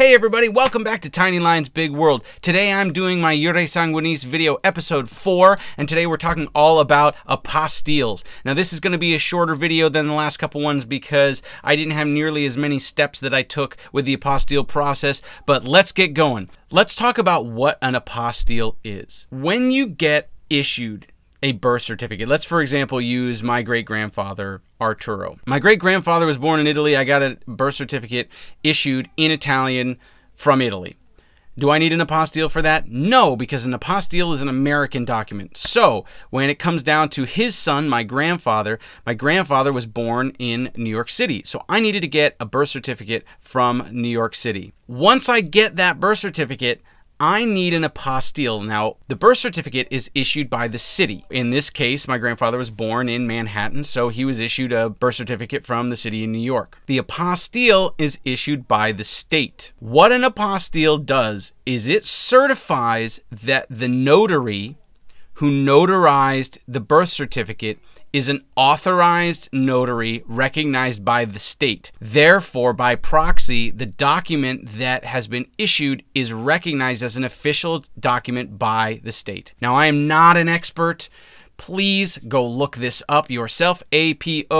Hey everybody, welcome back to Tiny Lion's Big World. Today I'm doing my Jure Sanguinis video episode 4, and today we're talking all about apostilles. Now this is going to be a shorter video than the last couple ones because I didn't have nearly as many steps that I took with the apostille process, but let's get going. Let's talk about what an apostille is. When you get issued a birth certificate. Let's, for example, use my great-grandfather, Arturo. My great-grandfather was born in Italy. I got a birth certificate issued in Italian from Italy. Do I need an apostille for that? No, because an apostille is an American document. So, when it comes down to his son, my grandfather was born in New York City. So, I needed to get a birth certificate from New York City. Once I get that birth certificate, I need an apostille. Now, the birth certificate is issued by the city. In this case, my grandfather was born in Manhattan, so he was issued a birth certificate from the city of New York. The apostille is issued by the state. What an apostille does is it certifies that the notary who notarized the birth certificate is an authorized notary recognized by the state. Therefore, by proxy, the document that has been issued is recognized as an official document by the state. Now, I am not an expert. Please go look this up yourself. A-P-O-S-T-I-L-L-E,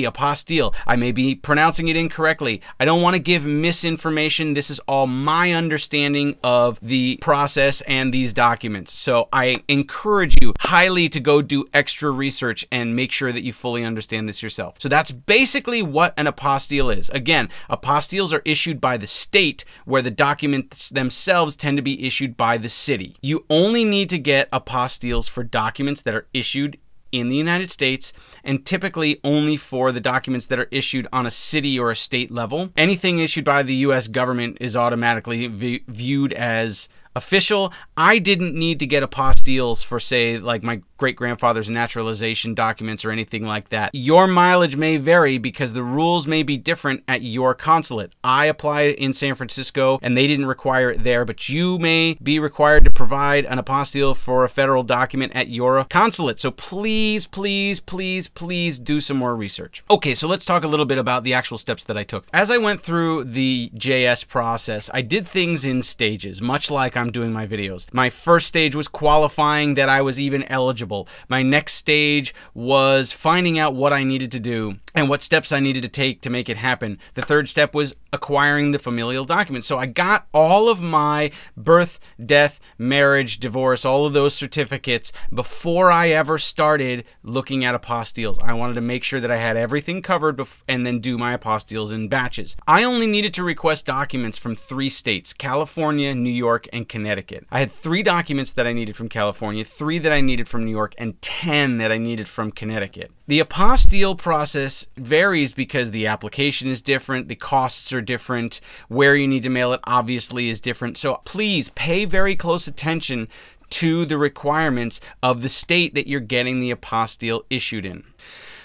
apostille. I may be pronouncing it incorrectly. I don't want to give misinformation. This is all my understanding of the process and these documents. So I encourage you highly to go do extra research and make sure that you fully understand this yourself. So that's basically what an apostille is. Again, apostilles are issued by the state, where the documents themselves tend to be issued by the city. You only need to get apostilles for documents that are issued in the United States, and typically only for the documents that are issued on a city or a state level. Anything issued by the U.S. government is automatically viewed as official. I didn't need to get apostilles for, say, like my great-grandfather's naturalization documents or anything like that. Your mileage may vary because the rules may be different at your consulate. I applied in San Francisco and they didn't require it there, but you may be required to provide an apostille for a federal document at your consulate. So please, please, please, please do some more research. Okay, so let's talk a little bit about the actual steps that I took. As I went through the JS process, I did things in stages, much like I'm doing my videos. My first stage was qualifying that I was even eligible. My next stage was finding out what I needed to do and what steps I needed to take to make it happen. The third step was acquiring the familial documents. So I got all of my birth, death, marriage, divorce, all of those certificates before I ever started looking at apostilles. I wanted to make sure that I had everything covered and then do my apostilles in batches. I only needed to request documents from 3 states, California, New York, and Connecticut. I had 3 documents that I needed from California, 3 that I needed from New York, and 10 that I needed from Connecticut. The apostille process varies because the application is different, the costs are different, where you need to mail it obviously is different. So please pay very close attention to the requirements of the state that you're getting the apostille issued in.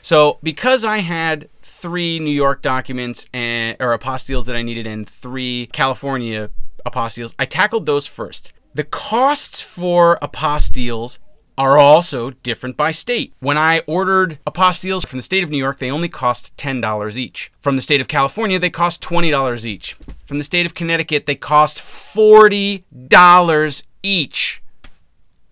So because I had 3 New York documents or apostilles that I needed and 3 California apostilles, I tackled those first. The costs for apostilles are also different by state. When I ordered apostilles from the state of New York, they only cost $10 each. From the state of California, they cost $20 each. From the state of Connecticut, they cost $40 each.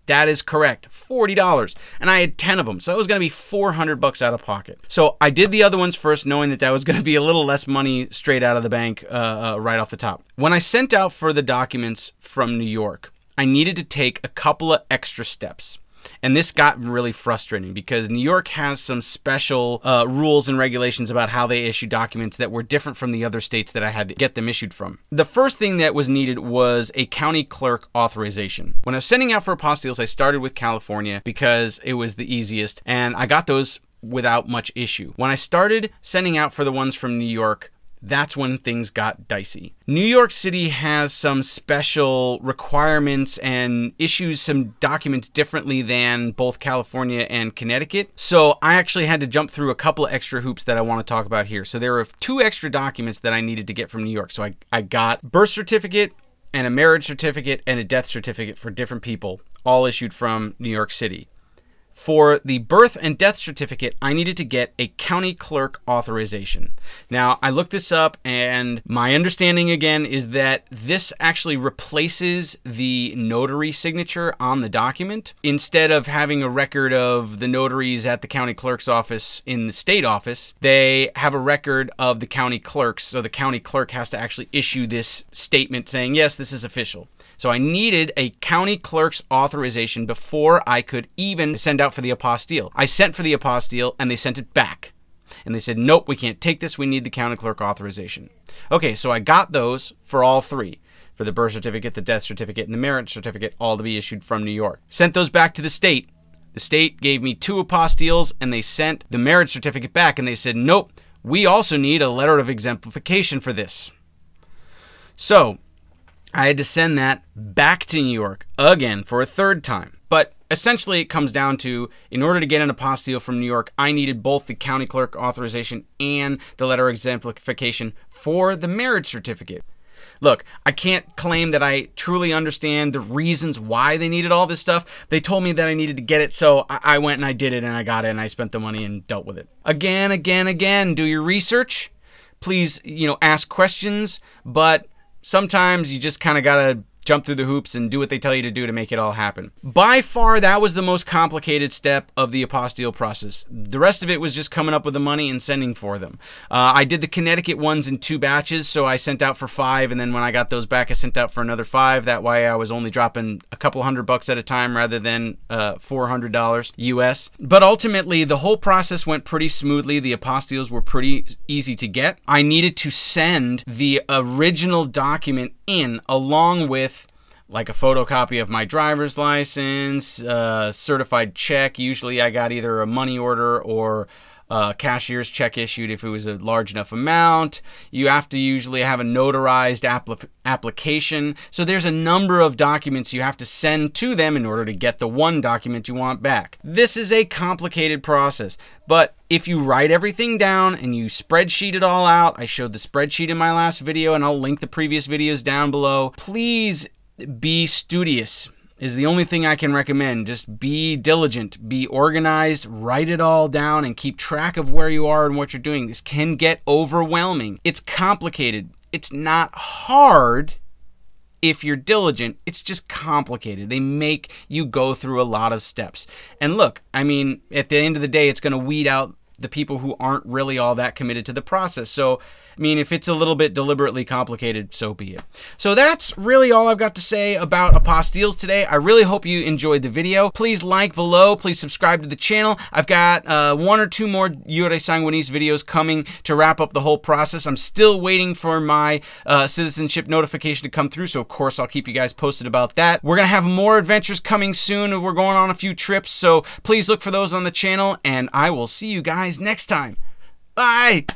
That is correct, $40. And I had 10 of them, so it was gonna be $400 out of pocket. So I did the other ones first, knowing that that was gonna be a little less money straight out of the bank right off the top. When I sent out for the documents from New York, I needed to take a couple of extra steps. And this got really frustrating because New York has some special rules and regulations about how they issue documents that were different from the other states that I had to get them issued from. The first thing that was needed was a County Clerk Authorization. When I was sending out for apostilles, I started with California because it was the easiest, and I got those without much issue. When I started sending out for the ones from New York, that's when things got dicey. New York City has some special requirements and issues some documents differently than both California and Connecticut. So I actually had to jump through a couple of extra hoops that I want to talk about here. So there were 2 extra documents that I needed to get from New York. So I got birth certificate and a marriage certificate and a death certificate for different people, all issued from New York City. For the birth and death certificate, I needed to get a county clerk authorization. Now, I looked this up, and my understanding again is that this actually replaces the notary signature on the document. Instead of having a record of the notaries at the county clerk's office in the state office, they have a record of the county clerks. So the county clerk has to actually issue this statement saying, yes, this is official. So I needed a county clerk's authorization before I could even send out for the apostille. I sent for the apostille and they sent it back. And they said, nope, we can't take this. We need the county clerk authorization. Okay, so I got those for all three. For the birth certificate, the death certificate, and the marriage certificate, all to be issued from New York. Sent those back to the state. The state gave me 2 apostilles and they sent the marriage certificate back and they said, nope, we also need a letter of exemplification for this. So I had to send that back to New York again for a 3rd time. But essentially it comes down to, in order to get an apostille from New York, I needed both the county clerk authorization and the letter of exemplification for the marriage certificate. Look, I can't claim that I truly understand the reasons why they needed all this stuff. They told me that I needed to get it, so I went and I did it and I got it and I spent the money and dealt with it. Again, do your research. Please, ask questions, but sometimes you just kind of gotta jump through the hoops and do what they tell you to do to make it all happen. By far, that was the most complicated step of the apostille process. The rest of it was just coming up with the money and sending for them. I did the Connecticut ones in 2 batches, so I sent out for 5, and then when I got those back, I sent out for another 5. That way I was only dropping a couple $100 at a time rather than $400 US. But ultimately, the whole process went pretty smoothly. The apostilles were pretty easy to get. I needed to send the original document in along with like a photocopy of my driver's license, certified check. Usually I got either a money order or a cashier's check issued if it was a large enough amount. You have to usually have a notarized application. So there's a number of documents you have to send to them in order to get the one document you want back. This is a complicated process, but if you write everything down and you spreadsheet it all out, I showed the spreadsheet in my last video and I'll link the previous videos down below. Please be studious is the only thing I can recommend. Just be diligent, be organized, write it all down, and keep track of where you are and what you're doing. This can get overwhelming. It's complicated. It's not hard if you're diligent. It's just complicated. They make you go through a lot of steps. And look, I mean, at the end of the day, it's going to weed out the people who aren't really all that committed to the process. So, I mean, if it's a little bit deliberately complicated, so be it. So that's really all I've got to say about apostilles today. I really hope you enjoyed the video. Please like below. Please subscribe to the channel. I've got 1 or 2 more Jure Sanguinis videos coming to wrap up the whole process. I'm still waiting for my citizenship notification to come through, so of course I'll keep you guys posted about that. We're going to have more adventures coming soon. We're going on a few trips, so please look for those on the channel, and I will see you guys next time. Bye!